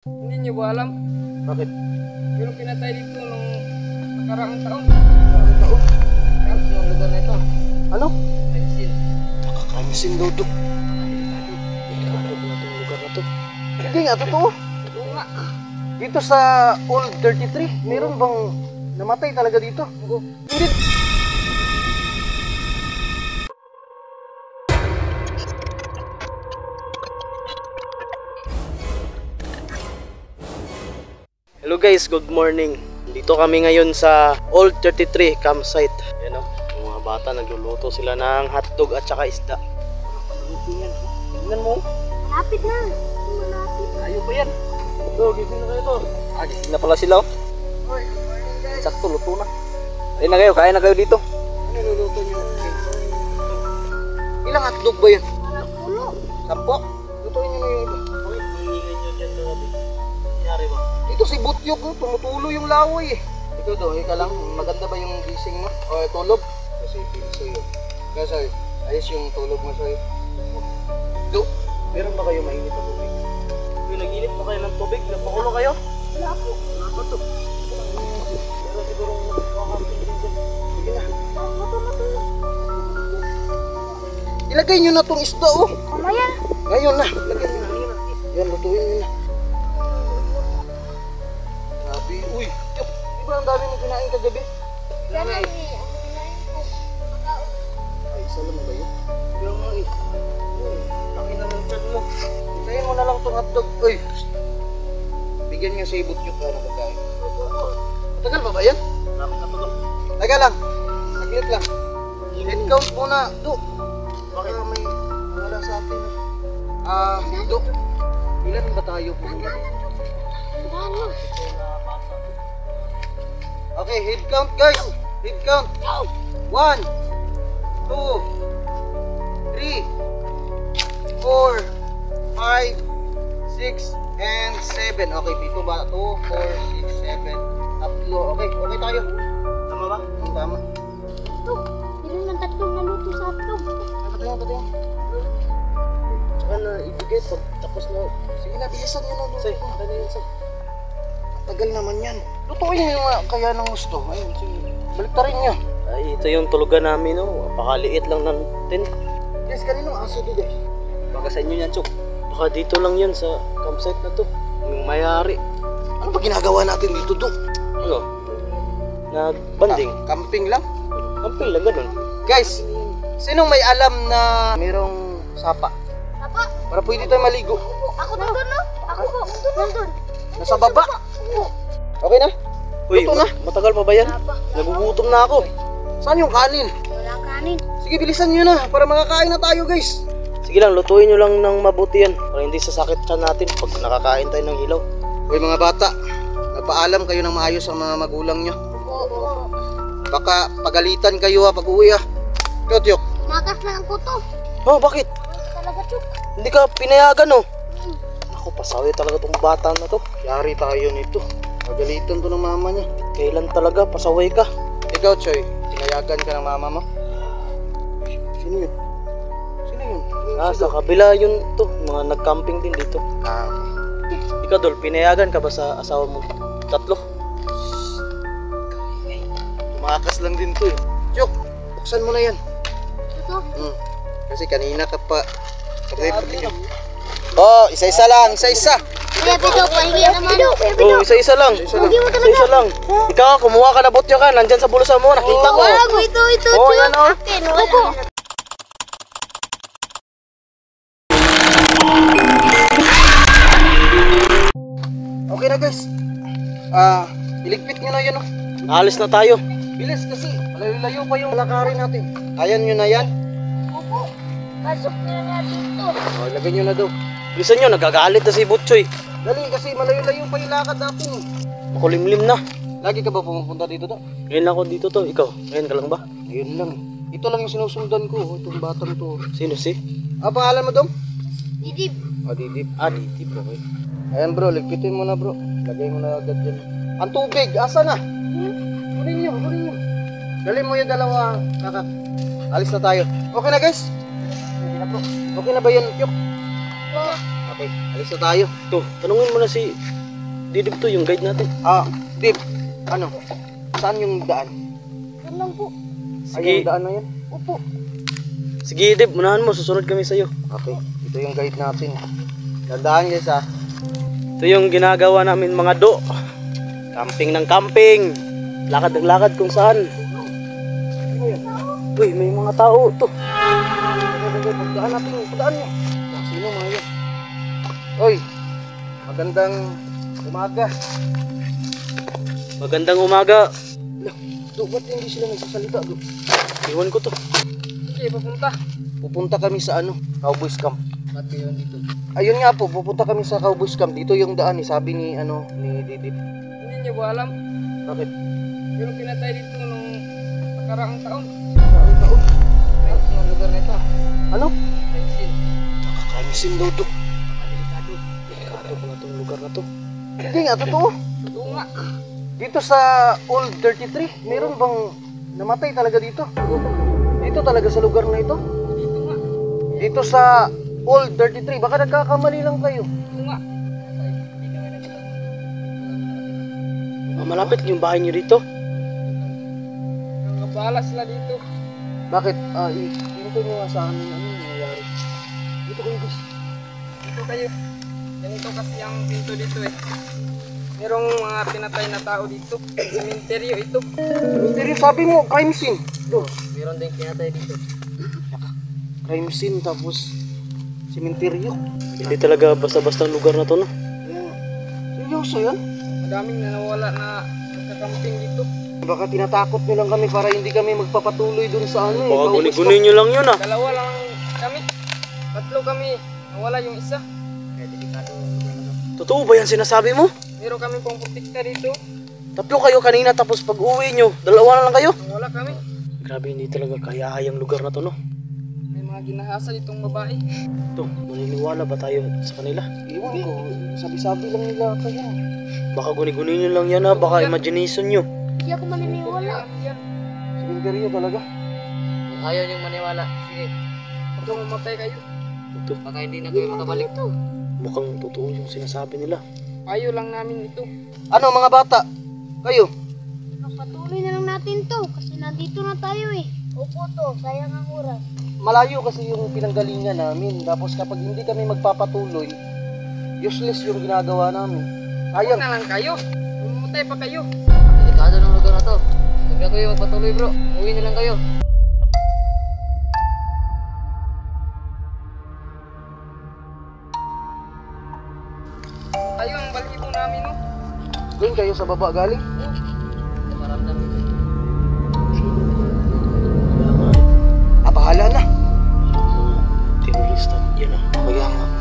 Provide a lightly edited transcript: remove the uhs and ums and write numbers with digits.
Hindi niyo ba alam? Bakit? Yung pinatay dito nung nakaraang taon. Bakit taon? Kahit yung lugar na ito. Ano? Pensil. Nakaka-crime scene daw to. Delikado na itong lugar na to. Hindi nga, totoo. Oo nga. Dito sa Old 33, meron bang namatay talaga dito? Oo. Hindi. Hello guys, good morning. Dito kami ngayon sa Old 33 campsite. Ayan o, yung mga bata nagluluto sila ng hotdog at saka isda. Tingnan mo. Malapit na. Malapit. Ayaw pa yan. Ito, gising na kayo to. Gising na pala sila oh. Hoy, good morning guys. Sakto, luto na. Ayun na kayo, kain na kayo dito. Ano niluluto niyo? Ilang hotdog ba yan? Ulo. 10? Lutuin nyo na yung iba. Bakit hihingan nyo dyan kagabi? Nangyari ba? Dito si Butyog, oh, tumutulo yung laway eh. Ikaw daw, ika lang, maganda ba yung gising mo? O tulog? Kasi pinso yun. Kasi ayos yung tulog mo sa'yo. Do, meron ba kayo mainit na tubig? Yung nag-init ba kayo ng tubig? Nagpakulo kayo? Wala po. Wala pa to. Meron sigurong nagkakamping din dyan. Sige na. Ilagay nyo na tong isda oh. Mamaya. Ngayon na. Ilagay nyo na. Yan, lutuin nyo na. Grabe. Uy, Tiyok, di ba ang dami mong kinain kagabi? Yan na eh. Ang kinain ko. Ay, isa lang ba yun? Yung nga eh. Laki na ng chat mo. Hintayin mo na lang tong hotdog. Uy, bigyan niya sa ibot yung para magkain. Matagal ba ba yan? Taga lang. Saglit lang. Head count muna. Do. Baka may wala sa atin. Do. Ilan ba tayo po? Ano? Okay, head count guys. Head count. 1, 2, 3, 4, 5, 6, and 7. Okay, dito ba? 2, 4, 6, 7. Tatlo. Okay, okay tayo. Tama ba? Tama. Ito. Ilan ng tatlong naluto sa hotdog? Patayin, patayin. Tsaka na ibigay pag tapos na. Sige na, bilisan nyo na. Say, tayo yun, say. Tagal naman yan. Lutuin nyo nga kaya ng gusto. Ayun, sige. Balik rin nyo. Ay, ito yung tulugan namin, no. Pakaliit lang ng tent. Guys, kaninong aso to, guys? Baka sa inyo yan, Chok. Baka dito lang yan sa campsite na to. Yung mayari. Ano ba ginagawa natin dito, Dok? Ano? Nag-banding? Camping lang? Camping lang, ganun. Guys, sinong may alam na mayroong sapa? Apa? Para pwede tayo maligo. Ako nandun no? Ako po. Nandun. Nasa baba. Okay na? Uy, Luto na. matagal pa ba yan? Apa? Nagugutom na ako. Saan yung kanin? Wala kanin. Sige, bilisan nyo na para makakain na tayo, guys. Sige lang, lutuin nyo lang ng mabuti yan para hindi sasakit siya natin pag nakakain tayo ng hilaw. Hoy mga bata, nagpaalam kayo ng maayos sa mga magulang nyo. Oo. Baka pagalitan kayo pag uwi ah. Tyok. Magas na ang kuto. Oh, bakit? Talaga chuk. Hindi ka pinayagan oh. Ako, pasawi talaga tong bata na to. Yari tayo nito. Pagalitan to ng mama niya. Kailan talaga, pasaway ka. Ikaw, Choy, pinayagan ka ng mama mo? Sino yun? Sino yun? Sa kabila yun to. Mga nag-camping din dito. Ah, Ikaw, Dol, pinayagan ka ba sa asawa mo? Tatlo? tumakas lang din to eh. Tyok, buksan mo na yan. Ito. Kasi kanina ka pa. Oh, isa-isa lang, isa-isa. Kuya Pido, pahingi naman. Oh, isa-isa lang. Isa-isa lang. Ikaw, kumuha ka na botyo ka. Nandyan sa bulsa mo. Nakita ko. Wag, ito. Oh, yan oh. Akin, opo. Okay na guys. Iligpit nyo na yan oh. Alis na tayo. Bilis kasi, malayo-layo pa yung lakarin natin. Ayan nyo na yan. Opo. Pasok na nga dito. Oh, ilagay nyo na daw. Bilisan nyo, nagagalit na si Butchoy. Dali kasi malayo-layo pa yung lakad natin eh. Makulimlim na. Lagi ka ba pumupunta dito daw? Ngayon lang ako dito to. Ikaw, ngayon ka lang ba? Ayun lang. Ito lang yung sinusundan ko, itong batang to. Sino si? Pangalan mo dong? Didib. Didip. Ditip, okay. Ayan bro, ligpitin mo na bro. Lagay mo na agad dyan. Ang tubig, asa na? Kunin nyo. Dali mo yung dalawa, kakak. Alis na tayo. Okay na guys? Okay na bro. Okay na ba yun, Kyok? Po. Okay, alis na tayo. To, tanungin mo na si Didib to, yung guide natin. Dip, ano? Saan yung daan? Yan lang po. Ay, yung daan na yan? Opo. Sige, Dib, unahan mo, susunod kami sa'yo. Okay, ito yung guide natin. Dandaan guys ha. Ito yung ginagawa namin mga do. Camping ng camping. Lakad ng lakad kung saan. Uy, may mga tao to. Pagdaan natin, pagdaan nyo. Sino mga yun? Oy, magandang umaga. Magandang umaga. Do, ba't hindi sila nagsasalita? Do? Iwan ko to. Sige, papunta. Pupunta kami sa ano? Cowboys Camp. Ba't kayo dito? Ayun nga po, pupunta kami sa Cowboys Camp. Dito yung daan sabi ni ni Didip. Hindi niyo ba alam? Bakit? Yung pinatay dito nung nakaraang taon. Ang taon. Sa lugar na ito. Ano? Ayusin. Nakakamisin daw to. Delikado. Delikado pala tong lugar na to. Hindi nga, totoo. Totoo nga. Dito sa Old 33, meron bang namatay talaga dito? Dito talaga sa lugar na ito? Dito nga. Dito sa Old 33, baka nagkakamali lang kayo. Dito nga. Hindi ka nga nakita. Malapit yung bahay niyo dito. Nakabahala sila dito. Bakit? Dito nyo nga sa amin, ano yung nangyayari? Dito kayo guys. Dito kayo. Ganito kasi ang pinto dito eh. Merong mga pinatay na tao dito. Sementeryo ito. Pero sabi mo, crime scene. Do, Meron din pinatay dito. crime scene tapos sementeryo. Hindi talaga basta-basta ang lugar na to, no? Ayan. Seryoso yan? Madaming nanawala na nagkakamping dito. Baka tinatakot nyo lang kami para hindi kami magpapatuloy dun sa ano eh. Baka Cowboys guni-guni nyo lang yun, ah. Dalawa lang kami. Tatlo kami. Nawala yung isa. Kaya delikado. Totoo ba yan sinasabi mo? Meron kami pang protekta dito. Tatlo kayo kanina tapos pag uwi nyo, dalawa na lang kayo. Nawala kami. Grabe, hindi talaga kayahayang lugar na to, no? May mga ginahasa ditong babae. Ito, maniniwala ba tayo sa kanila? Iwan ko, sabi-sabi lang nila kayo. Baka guni-guni nyo lang yan, ha? Baka imagination nyo. Hindi ako maniniwala. Yan. Sementeryo talaga. Ayaw niyong maniwala. Sige. Pag mamatay kayo. Ito, Baka hindi na kayo makabalik. mukhang totoo yung sinasabi nila. Payo lang namin ito. Ano mga bata? Kayo? Patuloy na lang natin to kasi nandito na tayo eh. Opo to, sayang ang oras. Malayo kasi yung pinanggalingan namin. Tapos kapag hindi kami magpapatuloy, useless yung ginagawa namin. Huwag Sayang. na lang kayo. Mamatay pa kayo. Delikado ng lugar na to. Huwag na kayo magpatuloy bro. Uwi na lang kayo. Tayo ang balibo namin, no? Doon kayo sa baba galing? Maramdam dito. Bahala na. Terorista, yan, ah. Kaya nga.